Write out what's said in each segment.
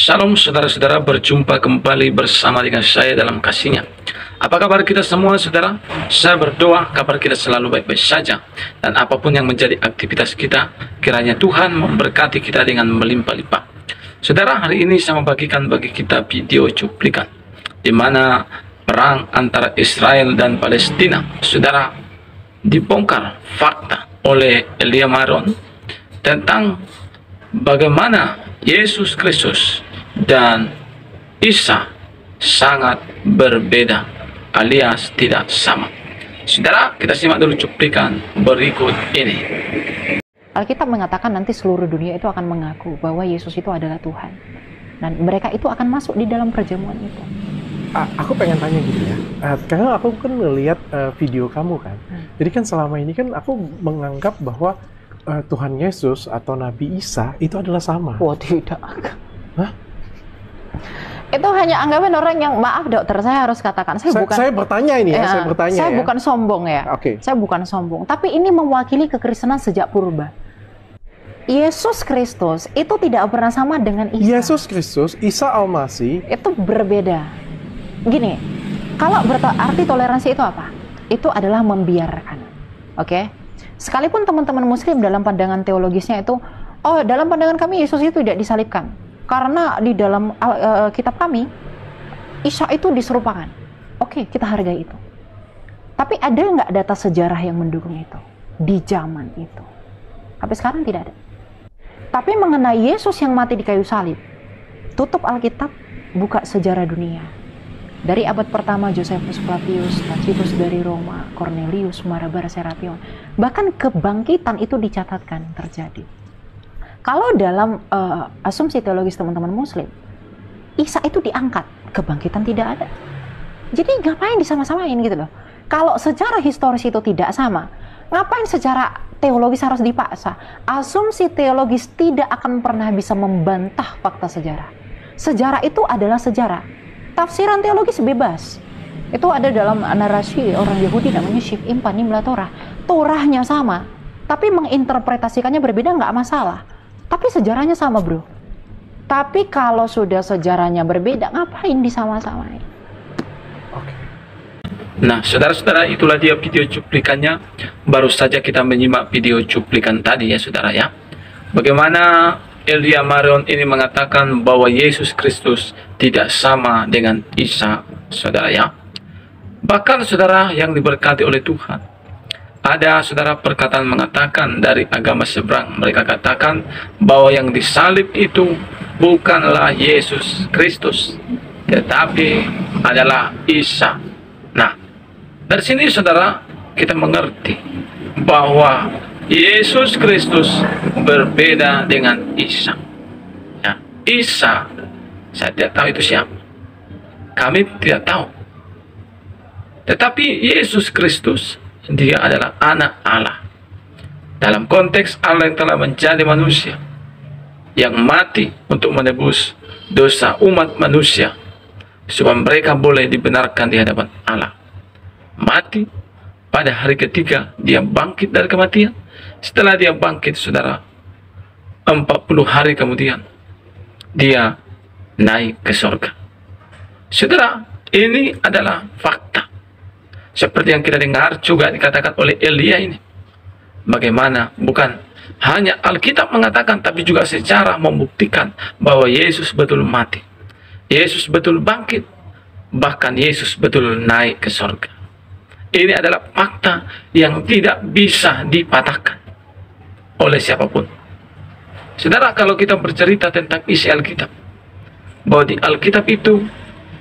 Shalom saudara-saudara, berjumpa kembali bersama dengan saya dalam kasihnya. Apa kabar kita semua saudara? Saya berdoa kabar kita selalu baik-baik saja. Dan apapun yang menjadi aktivitas kita, kiranya Tuhan memberkati kita dengan melimpah-limpah. Saudara, hari ini saya membagikan bagi kita video cuplikan di mana perang antara Israel dan Palestina. Saudara, dibongkar fakta oleh Elia Maron tentang bagaimana Yesus Kristus dan Isa sangat berbeda alias tidak sama. Saudara, kita simak dulu cuplikan berikut ini. Alkitab mengatakan nanti seluruh dunia itu akan mengaku bahwa Yesus itu adalah Tuhan. Dan mereka itu akan masuk di dalam perjamuan itu. Aku pengen tanya gitu ya, karena aku kan ngelihat video kamu kan. Jadi kan selama ini kan aku menganggap bahwa Tuhan Yesus atau Nabi Isa itu adalah sama. Wah, tidak. Hah? Itu hanya anggapan orang yang, maaf dokter, saya harus katakan, saya bertanya ini ya, saya bukan sombong ya. Oke. Saya bukan sombong, tapi ini mewakili kekristenan sejak purba. Yesus Kristus itu tidak pernah sama dengan Isa. Yesus Kristus, Isa Al-Masih itu berbeda. Gini, kalau berarti toleransi itu apa? Itu adalah membiarkan. Oke? Sekalipun teman-teman muslim dalam pandangan teologisnya itu, oh dalam pandangan kami Yesus itu tidak disalibkan. Karena di dalam kitab kami, Isa itu diserupakan. Oke, kita hargai itu. Tapi ada nggak data sejarah yang mendukung itu? Di zaman itu. Tapi sekarang tidak ada. Tapi mengenai Yesus yang mati di kayu salib, tutup Alkitab, buka sejarah dunia. Dari abad pertama, Josephus Flavius, Tacitus dari Roma, Cornelius, Marabar, Serapion. Bahkan kebangkitan itu dicatatkan terjadi. Kalau dalam asumsi teologis teman-teman muslim, Isa itu diangkat, kebangkitan tidak ada. Jadi ngapain disama-samain gitu loh. Kalau secara historis itu tidak sama, ngapain secara teologis harus dipaksa? Asumsi teologis tidak akan pernah bisa membantah fakta sejarah. Sejarah itu adalah sejarah. Tafsiran teologis bebas. Itu ada dalam narasi orang Yahudi namanya Shiv'im Panimla Torah. Torahnya sama, tapi menginterpretasikannya berbeda nggak masalah. Tapi sejarahnya sama, bro. Tapi kalau sudah sejarahnya berbeda, ngapain disama-samain? Nah, saudara-saudara, itulah dia video cuplikannya. Baru saja kita menyimak video cuplikan tadi ya, saudara ya. Bagaimana Elia Maron ini mengatakan bahwa Yesus Kristus tidak sama dengan Isa, saudara ya. Bahkan saudara yang diberkati oleh Tuhan, ada saudara perkataan mengatakan dari agama seberang, mereka katakan bahwa yang disalib itu bukanlah Yesus Kristus, tetapi adalah Isa. Nah, dari sini saudara kita mengerti bahwa Yesus Kristus berbeda dengan Isa. Ya, Isa, saya tidak tahu itu siapa. Kami tidak tahu. Tetapi Yesus Kristus, dia adalah anak Allah. Dalam konteks Allah yang telah menjadi manusia, yang mati untuk menebus dosa umat manusia, supaya mereka boleh dibenarkan di hadapan Allah. Mati, pada hari ketiga dia bangkit dari kematian. Setelah dia bangkit, saudara, 40 hari kemudian dia naik ke surga. Saudara, ini adalah fakta. Seperti yang kita dengar juga dikatakan oleh Elia ini. Bagaimana bukan hanya Alkitab mengatakan, tapi juga sejarah membuktikan bahwa Yesus betul mati, Yesus betul bangkit, bahkan Yesus betul naik ke surga. Ini adalah fakta yang tidak bisa dipatahkan oleh siapapun. Saudara, kalau kita bercerita tentang isi Alkitab, bahwa di Alkitab itu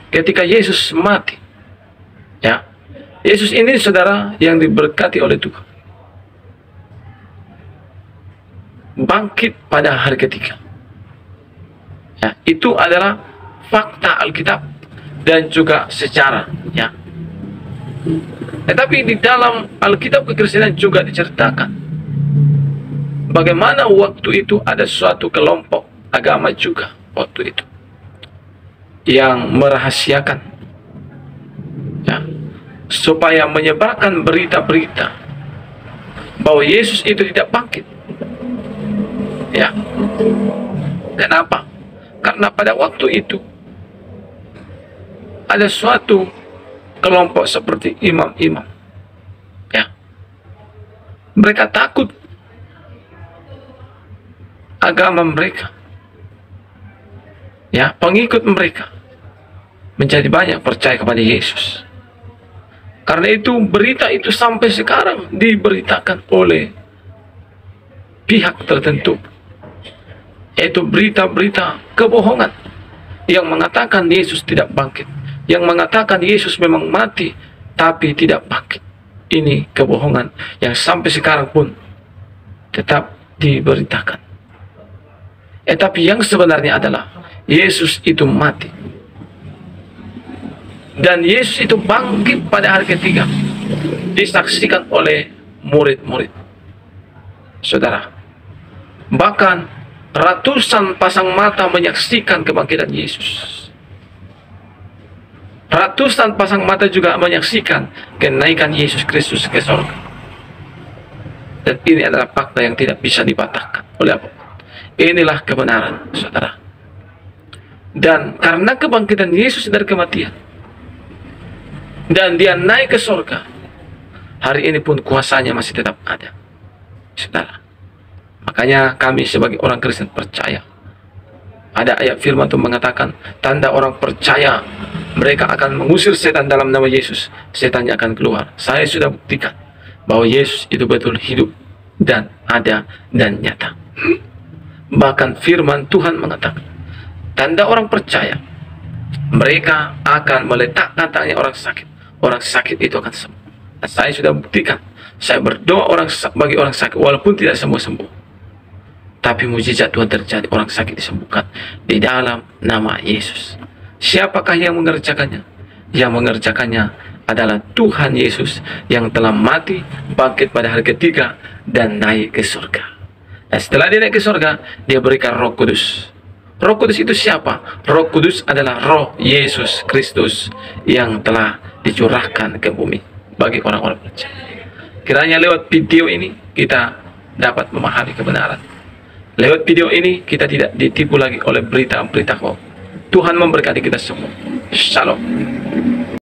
ketika Yesus mati, ya, Yesus ini saudara yang diberkati oleh Tuhan, bangkit pada hari ketiga. Ya, itu adalah fakta Alkitab dan juga sejarah, ya. Tetapi di dalam Alkitab kekristenan juga diceritakan bagaimana waktu itu ada suatu kelompok agama juga waktu itu yang merahasiakan, ya, supaya menyebarkan berita-berita bahwa Yesus itu tidak bangkit. Ya. Kenapa? Karena pada waktu itu ada suatu kelompok seperti imam-imam, ya, mereka takut agama mereka, ya, pengikut mereka menjadi banyak percaya kepada Yesus. Karena itu berita itu sampai sekarang diberitakan oleh pihak tertentu, yaitu berita-berita kebohongan yang mengatakan Yesus tidak bangkit, yang mengatakan Yesus memang mati tapi tidak bangkit. Ini kebohongan yang sampai sekarang pun tetap diberitakan. Tapi yang sebenarnya adalah Yesus itu mati dan Yesus itu bangkit pada hari ketiga, disaksikan oleh murid-murid. Saudara, bahkan ratusan pasang mata menyaksikan kebangkitan Yesus. Ratusan pasang mata juga menyaksikan kenaikan Yesus Kristus ke surga. Dan ini adalah fakta yang tidak bisa dipatahkan oleh apapun. Inilah kebenaran, saudara. Dan karena kebangkitan Yesus dari kematian dan dia naik ke surga, hari ini pun kuasanya masih tetap ada, saudara. Makanya kami sebagai orang Kristen percaya. Ada ayat firman itu mengatakan, tanda orang percaya, mereka akan mengusir setan dalam nama Yesus, setannya akan keluar. Saya sudah buktikan bahwa Yesus itu betul hidup dan ada dan nyata. Bahkan firman Tuhan mengatakan, tanda orang percaya, mereka akan meletakkan tangannya orang sakit itu akan sembuh. Dan saya sudah buktikan, saya berdoa bagi orang sakit walaupun tidak semua sembuh, tapi mujizat Tuhan terjadi, orang sakit disembuhkan di dalam nama Yesus. Siapakah yang mengerjakannya? Yang mengerjakannya adalah Tuhan Yesus yang telah mati, bangkit pada hari ketiga, dan naik ke surga. Dan setelah dia naik ke surga, dia berikan Roh Kudus. Roh Kudus itu siapa? Roh Kudus adalah Roh Yesus Kristus yang telah dicurahkan ke bumi bagi orang-orang percaya. Kiranya lewat video ini kita dapat memahami kebenaran. Lewat video ini kita tidak ditipu lagi oleh berita-berita hoax. Tuhan memberkati kita semua. Shalom.